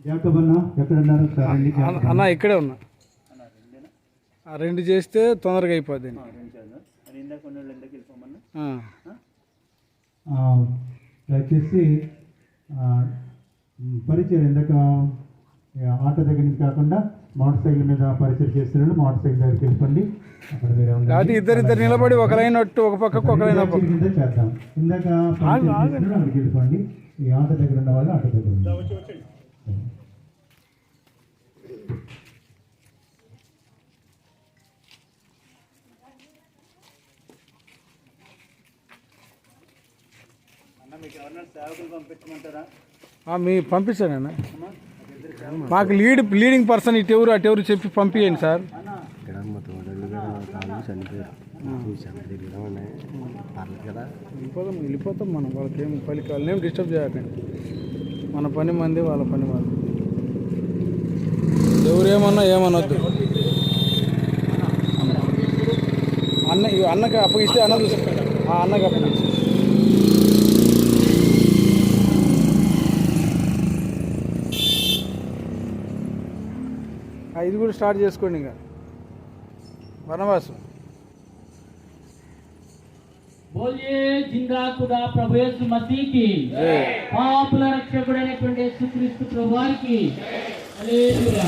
Jacob అన్న ఎక్కడున్నారు? అన్న ఇక్కడే ఉన్నా. రెండు చేస్తే తొందరగా అయిపోద్ది. దయచేసి పరిచయం ఇందాక ఆటో దగ్గర నుంచి కాకుండా మోటార్ సైకిల్ మీద పరిచయం చేస్తున్నాడు. మోటార్ సైకిల్ దగ్గరికి వెళ్ళిపోండి. అక్కడ అది ఇద్దరు నిలబడి ఒక లైన్ అట్టు ఒక పక్కకు ఒక లైన్ కింద చేద్దాం. ఇందాక అక్కడికి వెళ్ళిపోండి. ఈ ఆటో దగ్గర ఉన్న వాళ్ళు ఆటో దగ్గర ఉండండి. మీ పంపించానన్నా. మాకు లీడింగ్ పర్సన్ అటు ఎవరు చెప్పి పంపించండి సార్. వెళ్ళిపోతాం మనం. వాళ్ళకి ఏం వాళ్ళని డిస్టర్బ్ చేయకండి. మన పని మంది, వాళ్ళ పని వాళ్ళు. ఎవరేమన్నా ఏమనొద్దు. అన్నకి అప్పగిస్తే అన్న చూసుకుంటా. అన్నకి అప్పగించి ఇది కూడా స్టార్ట్ చేసుకోండి. ఇంకా వనవాసం. बोलिए जिंदा खुदा प्रभु यीशु मसीह की पाप रक्षकुडైనటువంటి యేసుక్రీస్తు ప్రభువారికి హల్లెలూయా.